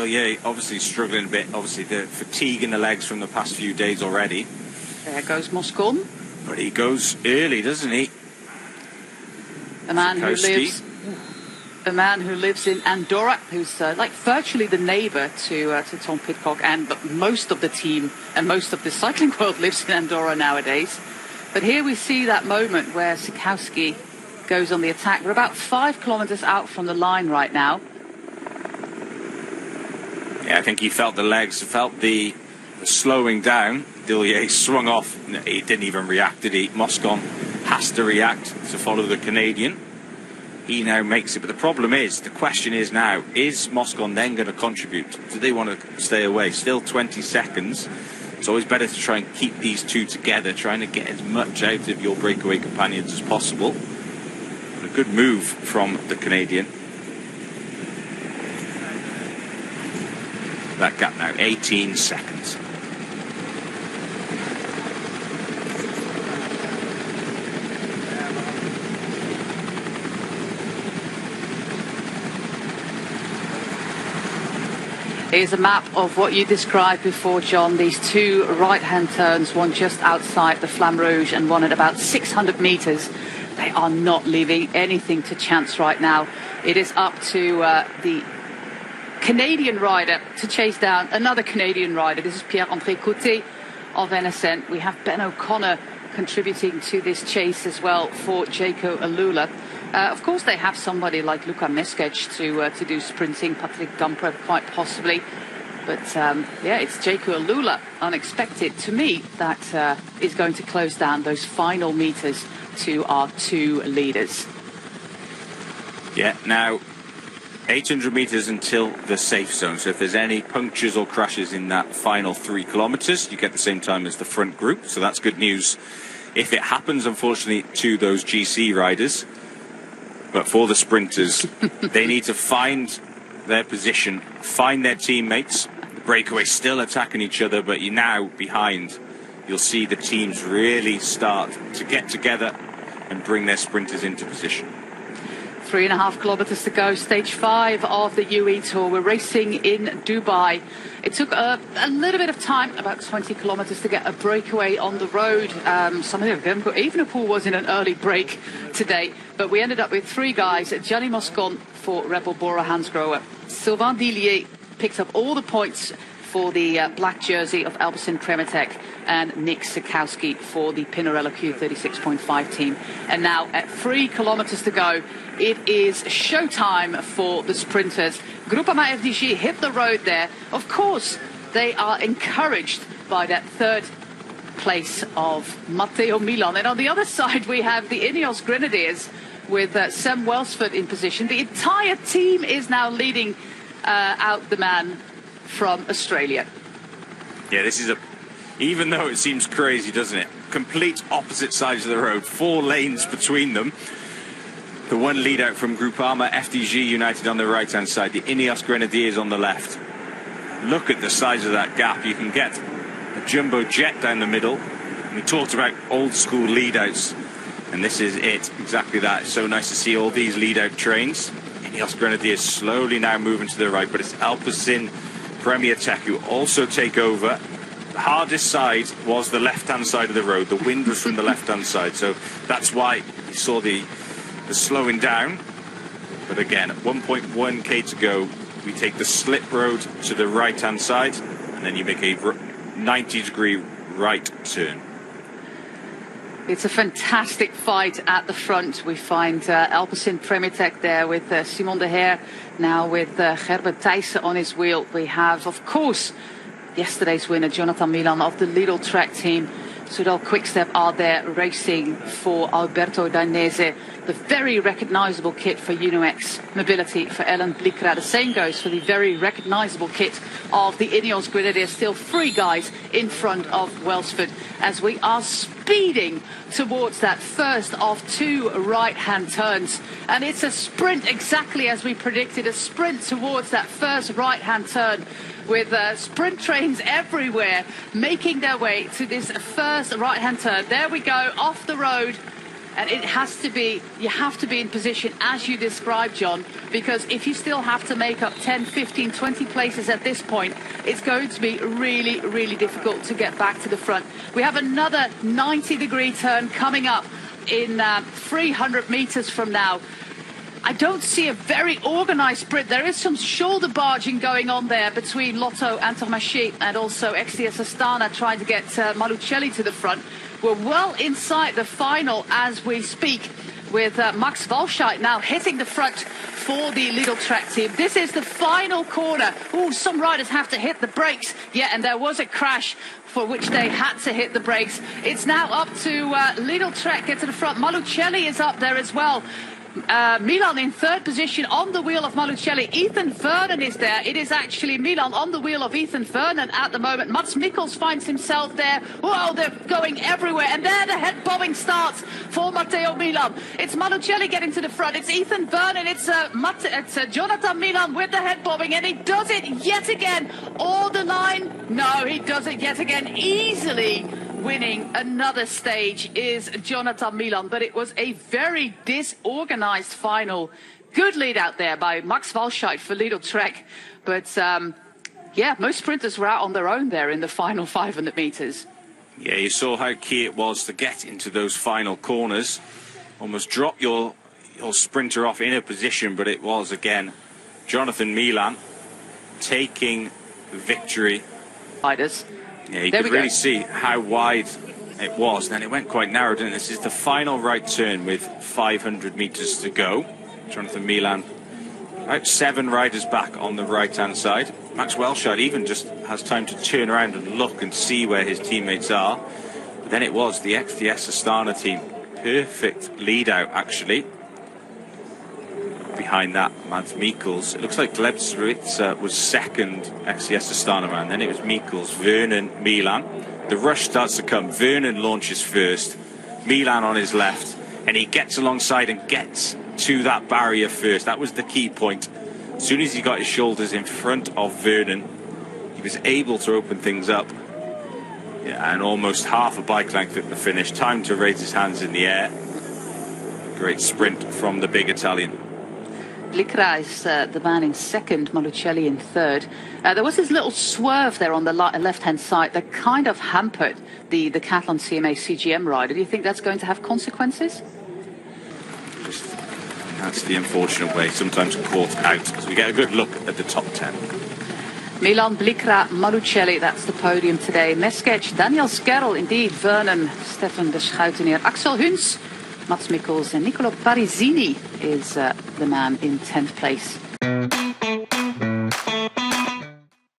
yeah, obviously struggling a bit. Obviously the fatigue in the legs from the past few days already. There goes Moscon. But he goes early, doesn't he? A man who lives in Andorra, who's like virtually the neighbour to Tom Pidcock, and most of the team and most of the cycling world lives in Andorra nowadays. But here we see that moment where Sikowski goes on the attack. We're about 5 kilometres out from the line right now. Yeah, I think he felt the legs, felt the slowing down. Dillier swung off. He didn't even react, did he? Moscon has to react to follow the Canadian. He now makes it. But the problem is, the question is now, is Moscon then going to contribute? Do they want to stay away? Still 20 seconds. It's always better to try and keep these two together, trying to get as much out of your breakaway companions as possible. But a good move from the Canadian. That gap now, 18 seconds. Here's a map of what you described before, John. These two right-hand turns, one just outside the Flamme Rouge and one at about 600 meters. They are not leaving anything to chance right now. It is up to the Canadian rider to chase down another Canadian rider. This is Pierre-André Côté of NSN. We have Ben O'Connor contributing to this chase as well for Jaco Alula. Of course, they have somebody like Luka Meskec to do sprinting, Patrick Gamper quite possibly. But yeah, it's Jaco Alula, unexpected to me, that is going to close down those final meters to our two leaders. Yeah, now 800 meters until the safe zone. So if there's any punctures or crashes in that final 3 kilometers, you get the same time as the front group. So that's good news if it happens, unfortunately, to those GC riders. But for the sprinters, they need to find their position, find their teammates. The breakaways still attacking each other, but you're now behind. You'll see the teams really start to get together and bring their sprinters into position. 3.5 kilometers to go, stage 5 of the UAE Tour. We're racing in Dubai. It took a little bit of time, about 20 kilometers, to get a breakaway on the road. Some of them, Evenepoel was in an early break today, but we ended up with 3 guys. Gianni Moscon for Rebel Bora Hansgrohe. Sylvain Dillier picked up all the points for the black jersey of Alpecin Premitech, and Nick Sikowski for the Pinarello Q36.5 team. And now at 3 kilometers to go, it is showtime for the sprinters. Groupama FDG hit the road there. Of course, they are encouraged by that 3rd place of Matteo Milan. And on the other side, we have the Ineos Grenadiers with Sam Welsford in position. The entire team is now leading out the man from Australia. Yeah, this is even though it seems crazy, doesn't it? Complete opposite sides of the road, 4 lanes between them. The one lead out from Groupama FDG United on the right hand side, the Ineos Grenadiers on the left. Look at the size of that gap. You can get a jumbo jet down the middle. We talked about old school lead outs, and this is it, exactly that. It's so nice to see all these lead out trains. Ineos Grenadiers slowly now moving to the right, but it's Alpecin Premier Tech who also take over. The hardest side was the left-hand side of the road. The wind was from the left-hand side, so that's why you saw the slowing down. But again, at 1.1k to go, we take the slip road to the right-hand side, and then you make a 90-degree right turn. It's a fantastic fight at the front. We find Alpecin Premitech there with Simon de Heer, now with Gerbert Thijssen on his wheel. We have, of course, yesterday's winner, Jonathan Milan of the Lidl-Trek team. Soudal Quickstep are there racing for Alberto Dainese. The very recognisable kit for UNOX Mobility for Erland Blikra. The same goes for the very recognisable kit of the Ineos Grenadiers. Still 3 guys in front of Welsford as we are speeding towards that first of 2 right-hand turns. And it's a sprint exactly as we predicted, a sprint towards that first right-hand turn, with sprint trains everywhere making their way to this first right-hand turn. There we go, off the road. And it has to be, you have to be in position as you described, John, because if you still have to make up 10, 15, 20 places at this point, it's going to be really, really difficult to get back to the front. We have another 90-degree turn coming up in 300 meters from now. I don't see a very organized sprint. There is some shoulder barging going on there between Lotto-Intermarché and also XDS Astana trying to get Malucelli to the front. We're well inside the final as we speak, with Max Walscheid now hitting the front for the Lidl-Trek team. This is the final corner. Oh, some riders have to hit the brakes. Yeah, and there was a crash for which they had to hit the brakes. It's now up to Lidl-Trek get to the front. Malucelli is up there as well. Milan in third position on the wheel of Malucelli. Ethan Vernon is there. It is actually Milan on the wheel of Ethan Vernon at the moment. Mats Mikkelsen finds himself there. Whoa, they're going everywhere. And there the head bobbing starts for Matteo Milan. It's Malucelli getting to the front. It's Ethan Vernon. It's Jonathan Milan with the head bobbing. And he does it yet again. All the line. No, he does it yet again easily. Winning another stage is Jonathan Milan, but it was a very disorganized final. Good lead out there by Max Walscheid for Lidl-Trek, but yeah, most sprinters were out on their own there in the final 500 meters. Yeah, you saw how key it was to get into those final corners. Almost drop your sprinter off in a position, but it was again Jonathan Milan taking victory. Riders. Yeah, you could really see how wide it was. And then it went quite narrow, didn't it? This is the final right turn with 500 meters to go. Jonathan Milan, about 7 riders back on the right-hand side. Max Walscheid even just has time to turn around and look and see where his teammates are. But then it was the XDS Astana team. Perfect lead out, actually. Behind that, Mads Mikkelsen. It looks like Gleb Sritza was second XDS Astana man. Then it was Mikkelsen, Vernon, Milan. The rush starts to come. Vernon launches first. Milan on his left. And he gets alongside and gets to that barrier first. That was the key point. As soon as he got his shoulders in front of Vernon, he was able to open things up. Yeah, and almost half a bike length at the finish. Time to raise his hands in the air. Great sprint from the big Italian. Blikra is the man in second, Malucelli in third. There was this little swerve there on the left-hand side that kind of hampered the Decathlon CMA CGM rider. Do you think that's going to have consequences? That's the unfortunate way, sometimes caught out, because we get a good look at the top 10. Milan, Blikra, Malucelli, that's the podium today. Mesketch, Daniel Skerl, indeed, Vernon, Stefan de Schuiteneer, Axel Huns, Mats Mikkelsen and Nicolo Parisini is the man in 10th place.